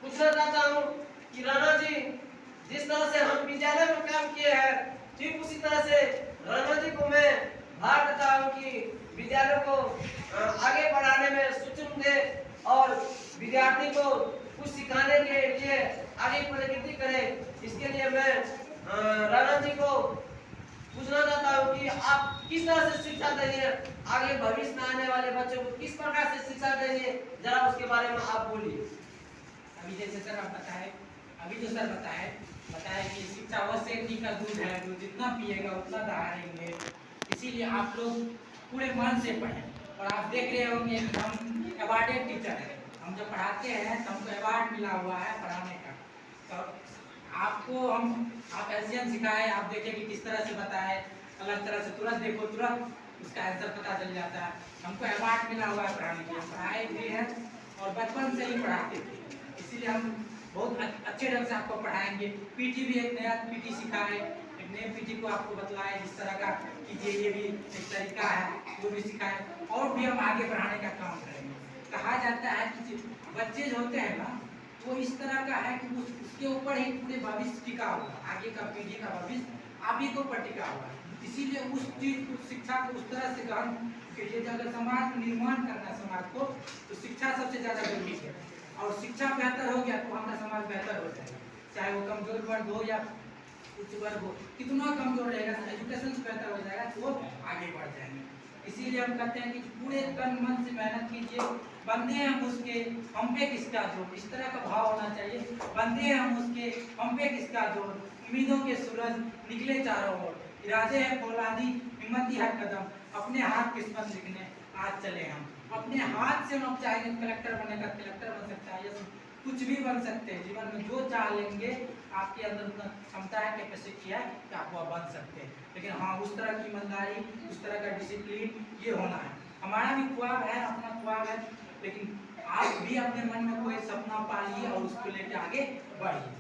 पूछना चाहता हूँ कि राणा जी, जिस तरह से हम विद्यालय में काम किए हैं, ठीक उसी तरह से राणा जी को मैं भार देता हूँ कि विद्यालय को आगे बढ़ाने में सूचना दे और विद्यार्थी को कुछ सिखाने के लिए आगे प्रगति करे। इसके लिए मैं राणा जी को पूछना चाहता हूँ कि आप किस तरह से शिक्षा देंगे, आगे भविष्य में आने वाले बच्चों को किस प्रकार से शिक्षा देंगे, जरा उसके बारे में आप बोलिए। अभी जैसे सर आप बताए, अभी जो सर बताए कि शिक्षा वह शेरनी का दूध है, जो जितना पिएगा उतना दहाड़ेंगे। इसीलिए आप लोग पूरे मन से पढ़ें। और आप देख रहे होंगे हम अवार्डेड टीचर हैं, हम जब पढ़ाते हैं तो हमको अवार्ड मिला हुआ है पढ़ाने का। तो आपको आप एशियन सिखाए, आप देखें कि किस तरह से बताए, अलग तरह से तुरंत देखो तुरंत उसका आंसर पता चल जाता है। हमको अवार्ड मिला हुआ है पढ़ाने के लिए, पढ़ाए भी है और बचपन से ही पढ़ाते थे। इसीलिए हम बहुत अच्छे ढंग से आपको पढ़ाएंगे। पीटी भी एक नया पीटी सिखाए, एक नए पीटी को आपको बतलाए जिस तरह का कीजिए, ये भी एक तरीका है, वो भी सिखाए। और भी हम आगे बढ़ाने का काम करेंगे। कहा जाता है कि बच्चे जो होते हैं ना, वो इस तरह का है कि उसके ऊपर ही पूरे भविष्य टिका हुआ, आगे का पीढ़ी का भविष्य आप ही के ऊपर टिका हुआ है। इसीलिए उस चीज को, शिक्षा को उस तरह से ग्रहण कीजिए। अगर समाज में निर्माण करना है समाज को, तो शिक्षा सबसे ज्यादा जरूरी है। और शिक्षा बेहतर हो गया तो हमारा समाज बेहतर हो जाएगा। चाहे वो कमजोर वर्ग हो या उच्च वर्ग हो, कितना कमजोर रहेगा, एजुकेशन से बेहतर हो जाएगा तो वो आगे बढ़ जाएंगे। इसीलिए हम कहते हैं कि पूरे तन मन से मेहनत कीजिए। बंदे हम उसके, हम पे किसका जोर, इस तरह का भाव होना चाहिए। बंदे हम उसके, हम पे किसका जोर, उम्मीदों के सूरज निकले चारों ओर, इरादे है फौलादी, हिम्मती है कदम, अपने हाथ किस्मत लिखने आज चले हम। अपने हाथ से हम चाहेंगे कलेक्टर बनेगा, कलेक्टर बन सकता है, या कुछ भी बन सकते हैं। जीवन में जो चाह लेंगे, आपके अंदर उतना क्षमता है, कैपेसिटी है कि आप वह बन सकते हैं। लेकिन हाँ, उस तरह की ईमानदारी, उस तरह का डिसिप्लिन ये होना है। हमारा भी ख्वाब है, अपना ख्वाब है, लेकिन आप भी अपने मन में कोई सपना पालिए और उसको लेकर आगे बढ़िए।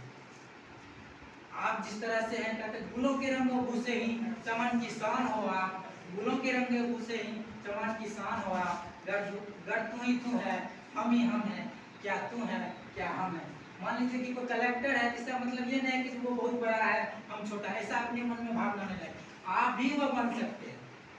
आप जिस तरह से हैं, कहते गुलों के रंगों भूसे ही चमन की शान हो आप, गुलों के रंगों भूसे ही चमन की शान हो आप। गर तू ही तू है, हम ही हम हैं, क्या तू है क्या हम है। मान लीजिए कि कोई कलेक्टर है, इसका मतलब ये नहीं है कि वो बहुत बड़ा है हम छोटा है, ऐसा अपने मन में भावना नहीं लगे। आप भी वो बन सकते हैं।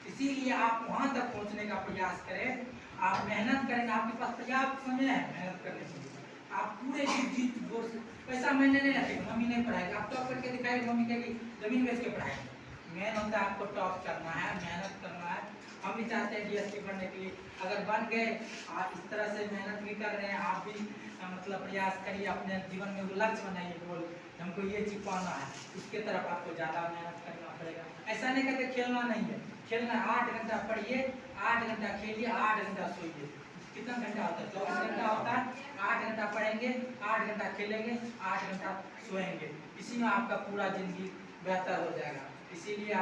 इसीलिए आप वहां तक पहुंचने का प्रयास करें। आप मेहनत करेंगे, आपके पास पर्याप्त समय है मेहनत करने के लिए। आप पूरे जीत जोर से, पैसा मैंने नहीं रखेगा, मम्मी नहीं पढ़ाएगी, आप टॉप करके दिखाएगी, मम्मी कहेगी जमीन बेच के पढ़ाएगी। मेन होता है आपको टॉप करना है, मेहनत करना है। हम भी चाहते हैं डीएसपी बनने के लिए, अगर बन गए, आप इस तरह से मेहनत भी कर रहे हैं, आप भी मतलब प्रयास करिए, अपने जीवन में वो लक्ष्य बनाइए, गोल हमको ये चीज पाना है, उसके तरफ आपको ज़्यादा मेहनत करना पड़ेगा। ऐसा नहीं कहते खेलना नहीं है, खेलना 8 घंटा पढ़िए, 8 घंटा खेलिए, 8 घंटा सोइए। कितना घंटा होता है? 24 घंटा होता है। 8 घंटा पढ़ेंगे, 8 घंटा खेलेंगे, 8 घंटा सोएंगे। इसी में आपका पूरा जिंदगी बेहतर हो जाएगा। इसीलिए